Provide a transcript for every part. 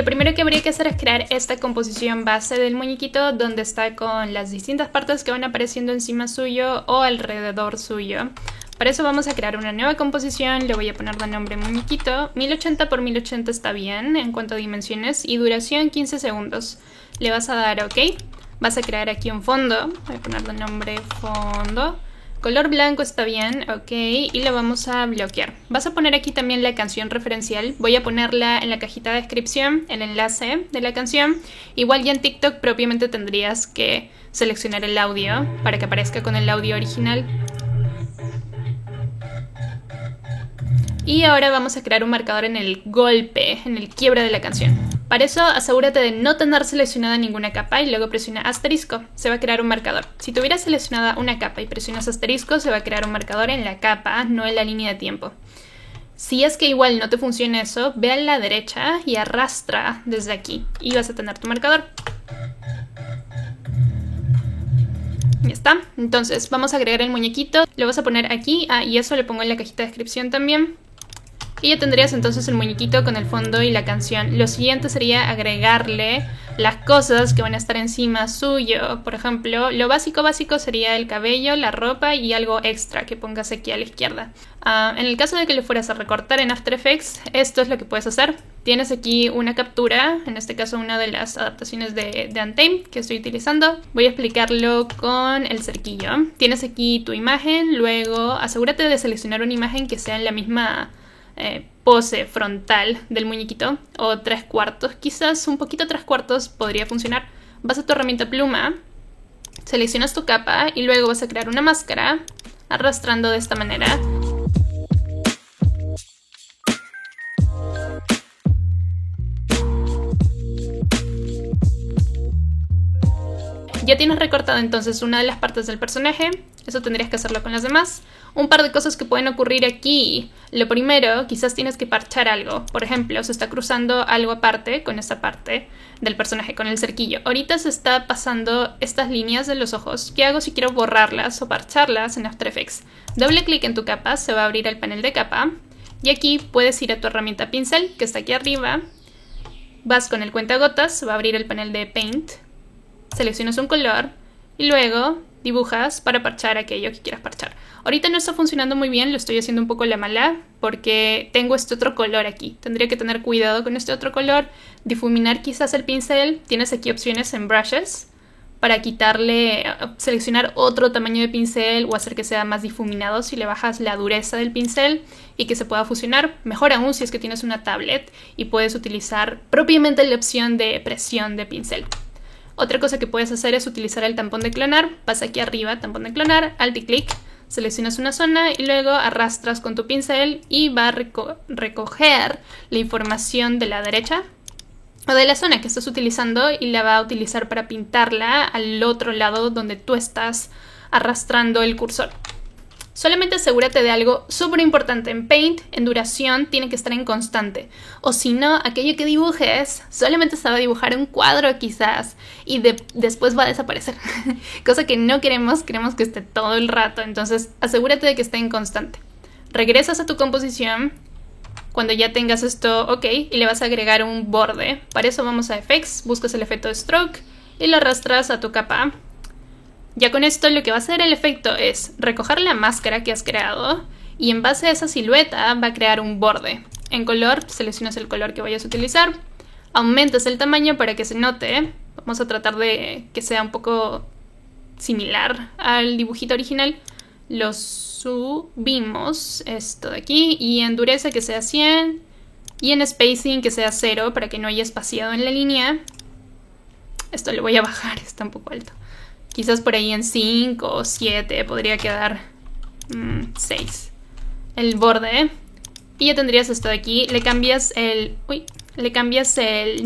primero que habría que hacer es crear esta composición base del muñequito donde está con las distintas partes que van apareciendo encima suyo o alrededor suyo. Para eso vamos a crear una nueva composición, le voy a poner de nombre muñequito. 1080 x 1080 está bien en cuanto a dimensiones y duración 15 segundos. Le vas a dar OK, vas a crear aquí un fondo, voy a poner de nombre fondo. Color blanco está bien, OK, y lo vamos a bloquear. Vas a poner aquí también la canción referencial. Voy a ponerla en la cajita de descripción, el enlace de la canción. Igual ya en TikTok propiamente tendrías que seleccionar el audio para que aparezca con el audio original. Y ahora vamos a crear un marcador en el golpe, en el quiebre de la canción. Para eso asegúrate de no tener seleccionada ninguna capa y luego presiona asterisco. Se va a crear un marcador. Si tuvieras seleccionada una capa y presionas asterisco, se va a crear un marcador en la capa, no en la línea de tiempo. Si es que igual no te funciona eso, ve a la derecha y arrastra desde aquí y vas a tener tu marcador. Ya está. Entonces vamos a agregar el muñequito, lo vas a poner aquí, y eso le pongo en la cajita de descripción también. Y ya tendrías entonces el muñequito con el fondo y la canción. Lo siguiente sería agregarle las cosas que van a estar encima suyo. Por ejemplo, lo básico sería el cabello, la ropa y algo extra que pongas aquí a la izquierda. En el caso de que lo fueras a recortar en After Effects, esto es lo que puedes hacer. Tienes aquí una captura, en este caso una de las adaptaciones de Untamed que estoy utilizando. Voy a explicarlo con el cerquillo. Tienes aquí tu imagen, luego asegúrate de seleccionar una imagen que sea en la misma pose frontal del muñequito, o 3/4, quizás un poquito 3/4 podría funcionar. Vas a tu herramienta pluma, seleccionas tu capa y luego vas a crear una máscara arrastrando de esta manera. Ya tienes recortado entonces una de las partes del personaje, eso tendrías que hacerlo con las demás. Un par de cosas que pueden ocurrir aquí. Lo primero, quizás tienes que parchar algo. Por ejemplo, se está cruzando algo aparte con esta parte del personaje, con el cerquillo. Ahorita se está pasando estas líneas de los ojos. ¿Qué hago si quiero borrarlas o parcharlas en After Effects? Doble clic en tu capa, se va a abrir el panel de capa. Y aquí puedes ir a tu herramienta pincel, que está aquí arriba. Vas con el cuentagotas, se va a abrir el panel de Paint. Seleccionas un color y luego dibujas para parchar aquello que quieras parchar. Ahorita no está funcionando muy bien, lo estoy haciendo un poco a la mala porque tengo este otro color aquí. Tendría que tener cuidado con este otro color, difuminar quizás el pincel. Tienes aquí opciones en Brushes para quitarle, seleccionar otro tamaño de pincel o hacer que sea más difuminado si le bajas la dureza del pincel y que se pueda fusionar. Mejor aún si es que tienes una tablet y puedes utilizar propiamente la opción de presión de pincel. Otra cosa que puedes hacer es utilizar el tampón de clonar. Vas aquí arriba, tampón de clonar, alt y clic, seleccionas una zona y luego arrastras con tu pincel y va a recoger la información de la derecha o de la zona que estás utilizando y la va a utilizar para pintarla al otro lado donde tú estás arrastrando el cursor. Solamente asegúrate de algo súper importante. En Paint, en duración, tiene que estar en constante. O si no, aquello que dibujes solamente se va a dibujar un cuadro quizás y después va a desaparecer. Cosa que no queremos que esté todo el rato. Entonces asegúrate de que esté en constante. Regresas a tu composición cuando ya tengas esto OK y le vas a agregar un borde. Para eso vamos a Effects, buscas el efecto de Stroke y lo arrastras a tu capa. Ya con esto lo que va a hacer el efecto es recoger la máscara que has creado y en base a esa silueta va a crear un borde. En color, seleccionas el color que vayas a utilizar, aumentas el tamaño para que se note. Vamos a tratar de que sea un poco similar al dibujito original. Lo subimos, esto de aquí, y en dureza que sea 100 y en spacing que sea 0 para que no haya espaciado en la línea. Esto le voy a bajar, está un poco alto. Quizás por ahí en 5 o 7 podría quedar 6 el borde. Y ya tendrías esto de aquí. Le cambias el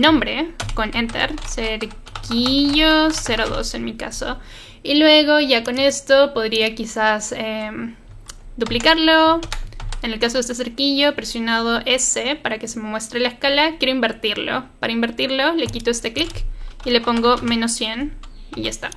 nombre con Enter. Cerquillo 02 en mi caso. Y luego ya con esto podría quizás duplicarlo. En el caso de este cerquillo, presionado S para que se me muestre la escala. Quiero invertirlo. Para invertirlo le quito este clic y le pongo -100 y ya está.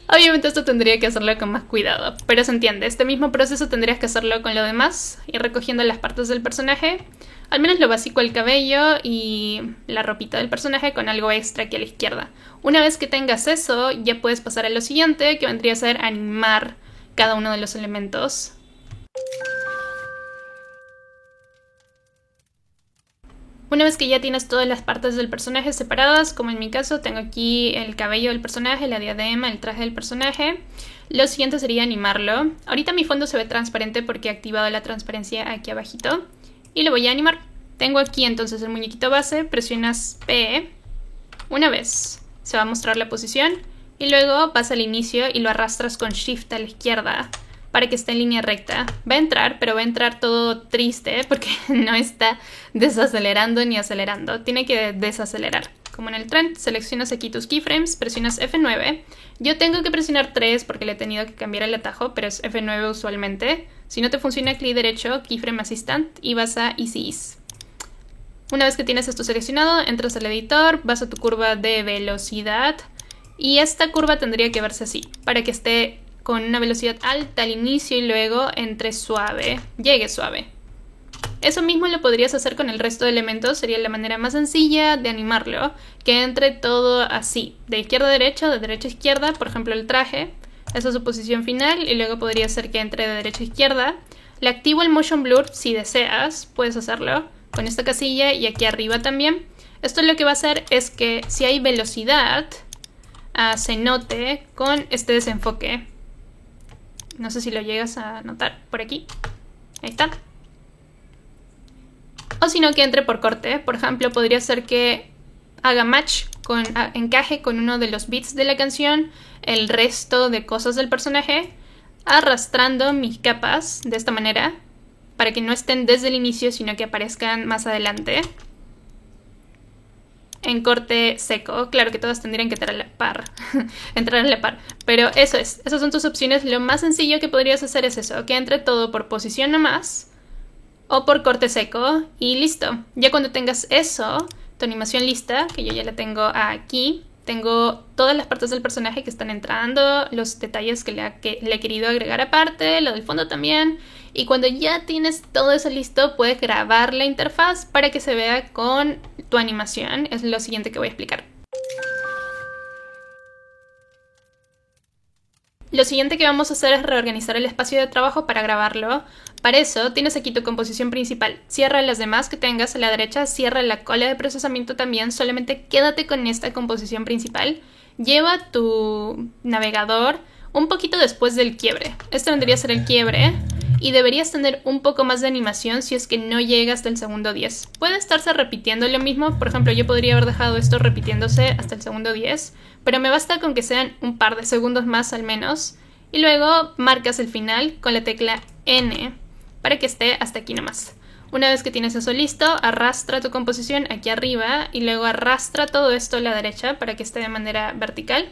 Obviamente esto tendría que hacerlo con más cuidado, pero se entiende. Este mismo proceso tendrías que hacerlo con lo demás, ir recogiendo las partes del personaje, Al menos lo básico, el cabello y la ropita del personaje con algo extra aquí a la izquierda. Una vez que tengas eso, ya puedes pasar a lo siguiente, que vendría a ser animar cada uno de los elementos. Una vez que ya tienes todas las partes del personaje separadas, como en mi caso, tengo aquí el cabello del personaje, la diadema, el traje del personaje. Lo siguiente sería animarlo. Ahorita mi fondo se ve transparente porque he activado la transparencia aquí abajito. Y lo voy a animar. Tengo aquí entonces el muñequito base, presionas P. Una vez se va a mostrar la posición. Y luego vas al inicio y lo arrastras con Shift a la izquierda para que esté en línea recta. Va a entrar, pero va a entrar todo triste porque no está desacelerando ni acelerando. Tiene que desacelerar. Como en el tren, seleccionas aquí tus keyframes, presionas F9. Yo tengo que presionar 3 porque le he tenido que cambiar el atajo, pero es F9 usualmente. Si no te funciona clic derecho, keyframe assistant y vas a Easy Ease. Una vez que tienes esto seleccionado, entras al editor, vas a tu curva de velocidad y esta curva tendría que verse así, para que esté con una velocidad alta al inicio y luego entre suave, llegue suave. Eso mismo lo podrías hacer con el resto de elementos, sería la manera más sencilla de animarlo, que entre todo así, de izquierda a derecha, de derecha a izquierda, por ejemplo el traje, esa es su posición final y luego podría ser que entre de derecha a izquierda. Le activo el motion blur si deseas, puedes hacerlo con esta casilla y aquí arriba también. Esto lo que va a hacer es que si hay velocidad, se note con este desenfoque. No sé si lo llegas a notar por aquí. Ahí está. O si no, que entre por corte. Por ejemplo, podría ser que haga match, encaje con uno de los beats de la canción, el resto de cosas del personaje, arrastrando mis capas de esta manera, para que no estén desde el inicio, sino que aparezcan más adelante. En corte seco, claro que todas tendrían que entrar a la par, pero eso es, esas son tus opciones. Lo más sencillo que podrías hacer es eso, que entre todo por posición nomás o por corte seco y listo. Ya cuando tengas eso, tu animación lista, que yo ya la tengo aquí, tengo todas las partes del personaje que están entrando, los detalles que le he querido agregar aparte, lo del fondo también. Y cuando ya tienes todo eso listo, puedes grabar la interfaz para que se vea con tu animación. Es lo siguiente que voy a explicar. Lo siguiente que vamos a hacer es reorganizar el espacio de trabajo para grabarlo. Para eso tienes aquí tu composición principal. Cierra las demás que tengas a la derecha, cierra la cola de procesamiento también, solamente quédate con esta composición principal. Lleva tu navegador un poquito después del quiebre. Este vendría a ser el quiebre. Y deberías tener un poco más de animación si es que no llega hasta el segundo 10. Puede estarse repitiendo lo mismo, por ejemplo yo podría haber dejado esto repitiéndose hasta el segundo 10, pero me basta con que sean un par de segundos más al menos, y luego marcas el final con la tecla N para que esté hasta aquí nomás. Una vez que tienes eso listo, arrastra tu composición aquí arriba y luego arrastra todo esto a la derecha para que esté de manera vertical.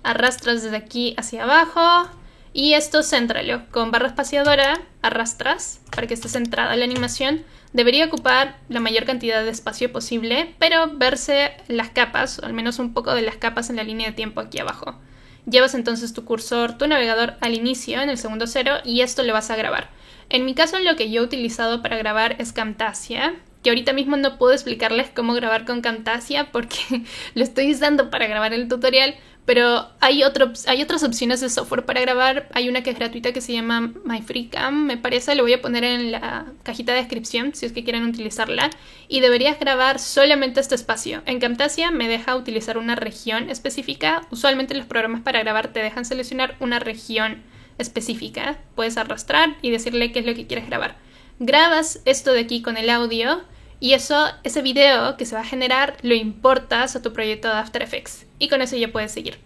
Arrastras desde aquí hacia abajo. Y esto céntralo, con barra espaciadora arrastras para que esté centrada la animación. Debería ocupar la mayor cantidad de espacio posible, pero verse las capas, o al menos un poco de las capas en la línea de tiempo aquí abajo. Llevas entonces tu cursor, tu navegador al inicio, en el segundo 0, y esto lo vas a grabar. En mi caso lo que yo he utilizado para grabar es Camtasia, que ahorita mismo no puedo explicarles cómo grabar con Camtasia porque lo estoy usando para grabar el tutorial. Pero hay otras opciones de software para grabar. Hay una que es gratuita que se llama MyFreeCam, me parece. Lo voy a poner en la cajita de descripción si es que quieren utilizarla. Y deberías grabar solamente este espacio. En Camtasia me deja utilizar una región específica. Usualmente los programas para grabar te dejan seleccionar una región específica. Puedes arrastrar y decirle qué es lo que quieres grabar. Grabas esto de aquí con el audio. Y ese video que se va a generar lo importas a tu proyecto de After Effects. Y con eso ya puedes seguir.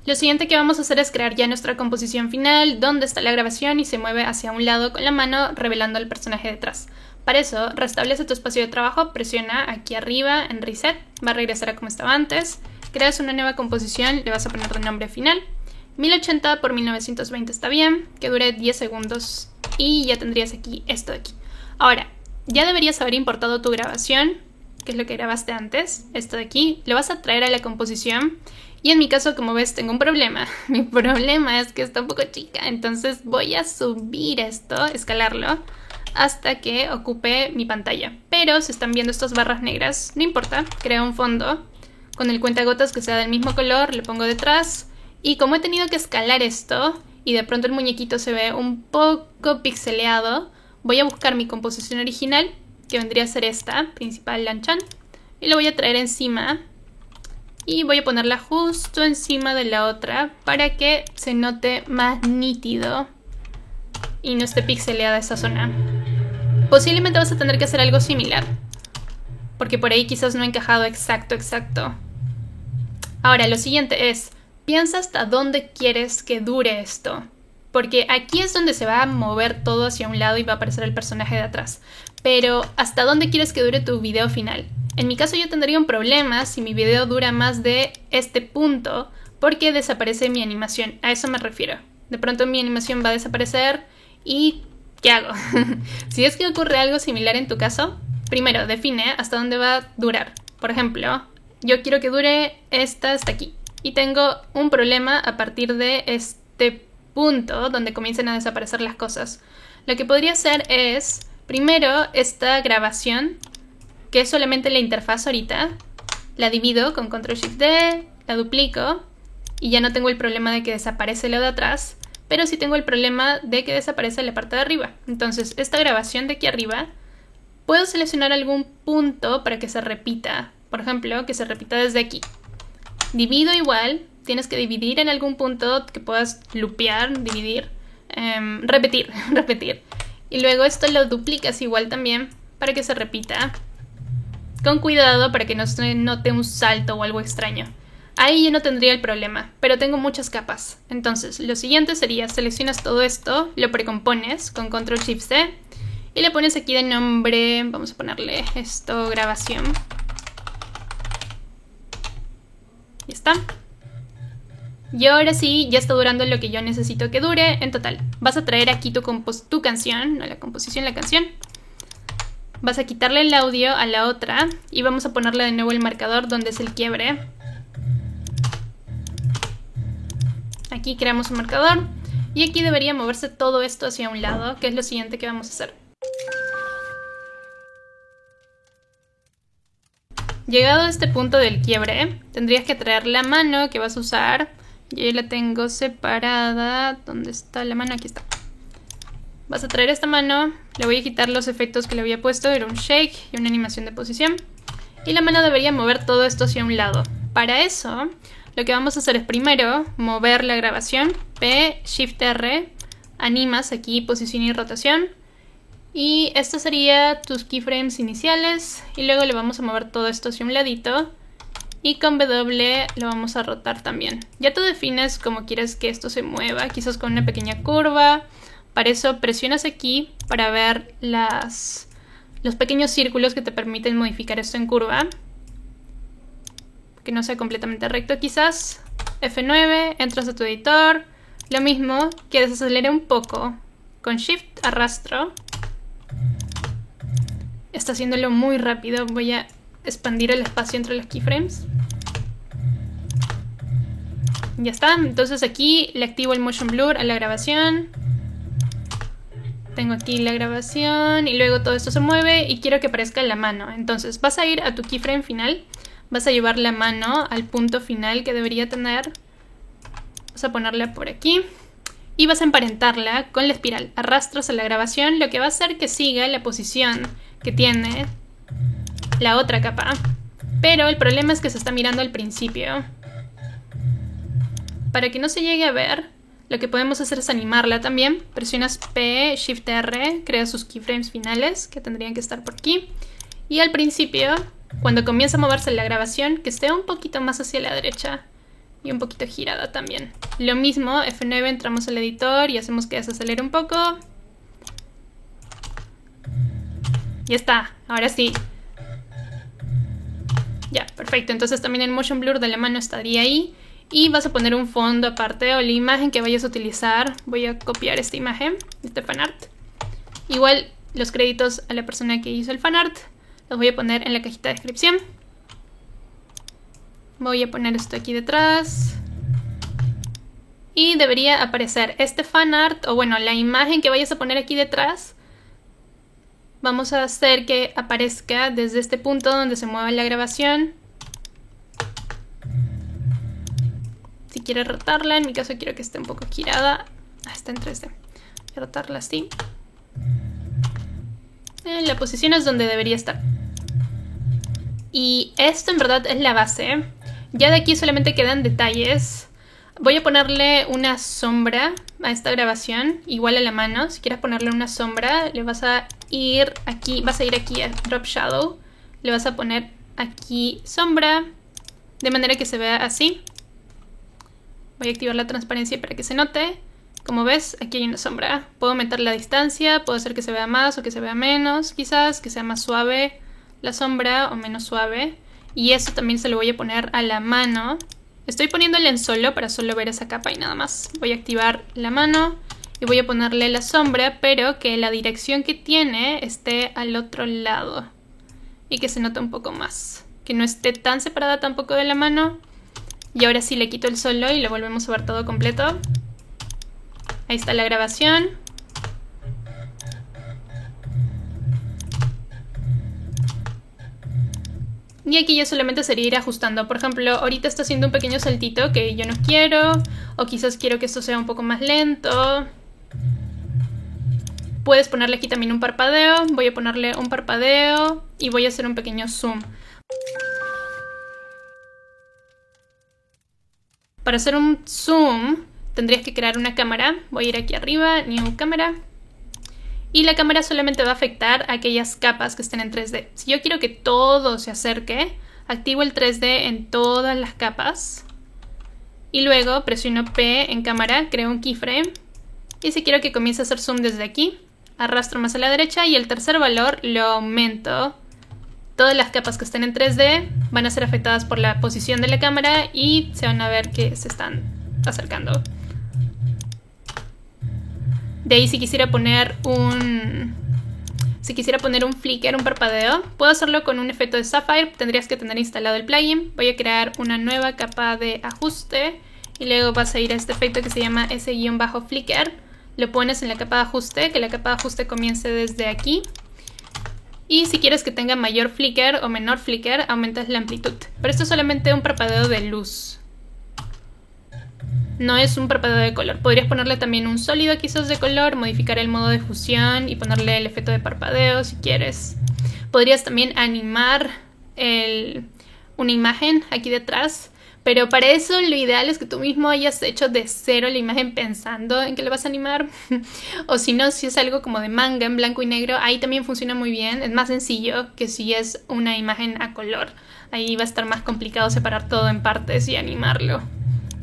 Lo siguiente que vamos a hacer es crear ya nuestra composición final, donde está la grabación y se mueve hacia un lado con la mano, revelando al personaje detrás. Para eso, restablece tu espacio de trabajo, presiona aquí arriba en Reset, va a regresar a como estaba antes. Creas una nueva composición, le vas a poner de nombre final. 1080 por 1920 está bien, que dure 10 segundos y ya tendrías aquí esto de aquí. Ahora, ya deberías haber importado tu grabación, que es lo que grabaste antes, esto de aquí, lo vas a traer a la composición Y en mi caso, como ves, tengo un problema. Mi problema es que está un poco chica, entonces voy a subir esto, escalarlo, hasta que ocupe mi pantalla. Pero si están viendo estas barras negras, no importa, creo un fondo con el cuentagotas que sea del mismo color, lo pongo detrás. Y como he tenido que escalar esto, y de pronto el muñequito se ve un poco pixeleado, voy a buscar mi composición original, que vendría a ser esta, principal Lanchan, y lo voy a traer encima. Y voy a ponerla justo encima de la otra para que se note más nítido y no esté pixeleada esa zona. Posiblemente vas a tener que hacer algo similar, porque por ahí quizás no ha encajado exacto. Ahora, lo siguiente es, piensa hasta dónde quieres que dure esto, porque aquí es donde se va a mover todo hacia un lado y va a aparecer el personaje de atrás. Pero, ¿hasta dónde quieres que dure tu video final? En mi caso yo tendría un problema si mi video dura más de este punto, porque desaparece mi animación. A eso me refiero. De pronto mi animación va a desaparecer y ¿qué hago? Si es que ocurre algo similar en tu caso, primero define hasta dónde va a durar. Por ejemplo, yo quiero que dure esta hasta aquí. Y tengo un problema a partir de este punto donde comiencen a desaparecer las cosas. Lo que podría hacer es, primero, esta grabación, que es solamente la interfaz ahorita, la divido con Ctrl+Shift+D, la duplico y ya no tengo el problema de que desaparece lo de atrás, pero sí tengo el problema de que desaparece la parte de arriba. Entonces, esta grabación de aquí arriba, puedo seleccionar algún punto para que se repita. Por ejemplo, que se repita desde aquí. Divido igual, tienes que dividir en algún punto que puedas lupear, dividir, repetir. Y luego esto lo duplicas igual también para que se repita. Con cuidado para que no se note un salto o algo extraño. Ahí yo no tendría el problema, pero tengo muchas capas. Entonces, lo siguiente sería, seleccionas todo esto, lo precompones con Ctrl+Shift+C y le pones aquí de nombre, vamos a ponerle esto, grabación. Ya está. Y ahora sí, ya está durando lo que yo necesito que dure. En total, vas a traer aquí tu canción, no la composición, la canción. Vas a quitarle el audio a la otra y vamos a ponerle de nuevo el marcador donde es el quiebre. Aquí creamos un marcador y aquí debería moverse todo esto hacia un lado, que es lo siguiente que vamos a hacer. Llegado a este punto del quiebre, tendrías que traer la mano que vas a usar. Yo ya la tengo separada. ¿Dónde está la mano? Aquí está. Vas a traer esta mano, le voy a quitar los efectos que le había puesto, era un shake y una animación de posición. Y la mano debería mover todo esto hacia un lado. Para eso, lo que vamos a hacer es primero mover la grabación, P, Shift R, animas aquí posición y rotación. Y esto sería tus keyframes iniciales y luego le vamos a mover todo esto hacia un ladito. Y con W lo vamos a rotar también. Ya tú defines cómo quieres que esto se mueva, quizás con una pequeña curva. Para eso presionas aquí para ver los pequeños círculos que te permiten modificar esto en curva. Que no sea completamente recto quizás. F9, entras a tu editor. Lo mismo, que desacelere un poco. Con Shift arrastro. Está haciéndolo muy rápido. Voy a expandir el espacio entre los keyframes. Ya está. Entonces aquí le activo el Motion Blur a la grabación. Tengo aquí la grabación y luego todo esto se mueve y quiero que aparezca la mano. Entonces vas a ir a tu keyframe final, vas a llevar la mano al punto final que debería tener. Vas a ponerla por aquí y vas a emparentarla con la espiral. Arrastras a la grabación, lo que va a hacer que siga la posición que tiene la otra capa. Pero el problema es que se está mirando al principio. Para que no se llegue a ver, lo que podemos hacer es animarla también. Presionas P, Shift R, creas sus keyframes finales, que tendrían que estar por aquí. Y al principio, cuando comienza a moverse la grabación, que esté un poquito más hacia la derecha y un poquito girada también. Lo mismo, F9, entramos al editor y hacemos que desacelere un poco. Ya está, ahora sí. Ya, perfecto. Entonces también el Motion Blur de la mano estaría ahí. Y vas a poner un fondo aparte o la imagen que vayas a utilizar. Voy a copiar esta imagen, este fanart. Igual los créditos a la persona que hizo el fanart los voy a poner en la cajita de descripción. Voy a poner esto aquí detrás. Y debería aparecer este fanart, o bueno, la imagen que vayas a poner aquí detrás. Vamos a hacer que aparezca desde este punto donde se mueva la grabación. Si quieres rotarla, en mi caso quiero que esté un poco girada. Está en 3D. Voy a rotarla así. La posición es donde debería estar. Y esto en verdad es la base. Ya de aquí solamente quedan detalles. Voy a ponerle una sombra a esta grabación, igual a la mano. Si quieres ponerle una sombra, le vas a ir aquí, a Drop Shadow. Le vas a poner aquí sombra, de manera que se vea así. Voy a activar la transparencia para que se note. Como ves, aquí hay una sombra. Puedo aumentar la distancia, puedo hacer que se vea más o que se vea menos, quizás, que sea más suave la sombra o menos suave. Y eso también se lo voy a poner a la mano. Estoy poniéndole en solo para solo ver esa capa y nada más. Voy a activar la mano y voy a ponerle la sombra, pero que la dirección que tiene esté al otro lado. Y que se note un poco más. Que no esté tan separada tampoco de la mano. Y ahora sí le quito el solo y lo volvemos a ver todo completo. Ahí está la grabación. Y aquí ya solamente sería ir ajustando. Por ejemplo, ahorita está haciendo un pequeño saltito que yo no quiero. O quizás quiero que esto sea un poco más lento. Puedes ponerle aquí también un parpadeo. Voy a ponerle un parpadeo y voy a hacer un pequeño zoom. Para hacer un zoom tendrías que crear una cámara. Voy a ir aquí arriba, New Cámara. Y la cámara solamente va a afectar a aquellas capas que estén en 3D. Si yo quiero que todo se acerque, activo el 3D en todas las capas. Y luego presiono P en cámara, creo un keyframe. Y si quiero que comience a hacer zoom desde aquí, arrastro más a la derecha y el tercer valor lo aumento. Todas las capas que estén en 3D van a ser afectadas por la posición de la cámara y se van a ver que se están acercando. De ahí si quisiera poner un flicker, un parpadeo, puedo hacerlo con un efecto de Sapphire. Tendrías que tener instalado el plugin. Voy a crear una nueva capa de ajuste y luego vas a ir a este efecto que se llama S-flicker. Lo pones en la capa de ajuste, que la capa de ajuste comience desde aquí. Y si quieres que tenga mayor flicker o menor flicker, aumentas la amplitud. Pero esto es solamente un parpadeo de luz. No es un parpadeo de color. Podrías ponerle también un sólido quizás de color, modificar el modo de fusión y ponerle el efecto de parpadeo si quieres. Podrías también animar una imagen aquí detrás. Pero para eso lo ideal es que tú mismo hayas hecho de cero la imagen pensando en que le vas a animar. O si no, si es algo como de manga en blanco y negro, ahí también funciona muy bien. Es más sencillo que si es una imagen a color. Ahí va a estar más complicado separar todo en partes y animarlo.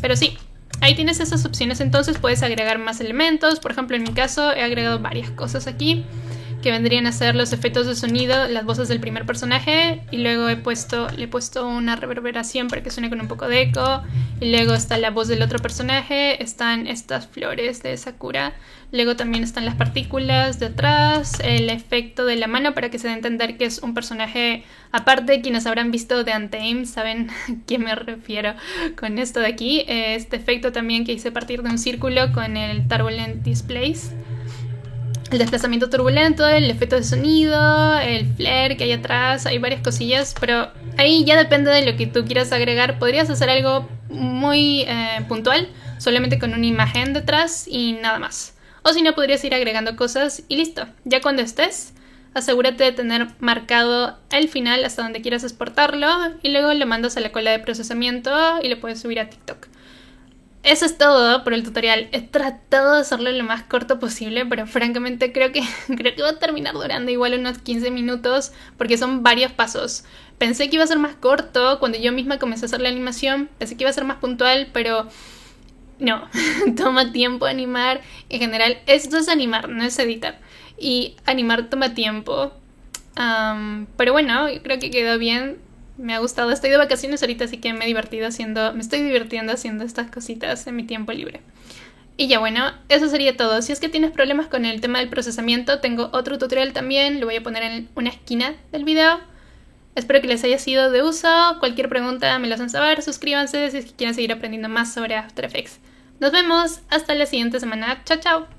Pero sí, ahí tienes esas opciones. Entonces puedes agregar más elementos. Por ejemplo, en mi caso he agregado varias cosas aquí que vendrían a ser los efectos de sonido, las voces del primer personaje, y luego le he puesto una reverberación para que suene con un poco de eco, y luego está la voz del otro personaje, están estas flores de Sakura, luego también están las partículas de atrás, el efecto de la mano para que se dé a entender que es un personaje aparte. Quienes habrán visto The Untamed saben a qué me refiero con esto de aquí. Este efecto también que hice a partir de un círculo con el Turbulent Displace. El desplazamiento turbulento, el efecto de sonido, el flare que hay atrás, hay varias cosillas, pero ahí ya depende de lo que tú quieras agregar. Podrías hacer algo muy puntual, solamente con una imagen detrás y nada más. O si no, podrías ir agregando cosas y listo. Ya cuando estés, asegúrate de tener marcado el final hasta donde quieras exportarlo y luego lo mandas a la cola de procesamiento y lo puedes subir a TikTok. Eso es todo por el tutorial. He tratado de hacerlo lo más corto posible, pero francamente creo que va a terminar durando igual unos 15 minutos porque son varios pasos. Pensé que iba a ser más corto cuando yo misma comencé a hacer la animación. Pensé que iba a ser más puntual, pero no. Toma tiempo animar. En general, esto es animar, no es editar. Y animar toma tiempo. Pero bueno, yo creo que quedó bien. Me ha gustado, estoy de vacaciones ahorita, así que me estoy divirtiendo haciendo estas cositas en mi tiempo libre. Y ya bueno, eso sería todo. Si es que tienes problemas con el tema del procesamiento, tengo otro tutorial también, lo voy a poner en una esquina del video. Espero que les haya sido de uso. Cualquier pregunta me lo hacen saber. Suscríbanse si es que quieren seguir aprendiendo más sobre After Effects. Nos vemos hasta la siguiente semana. Chao, chao.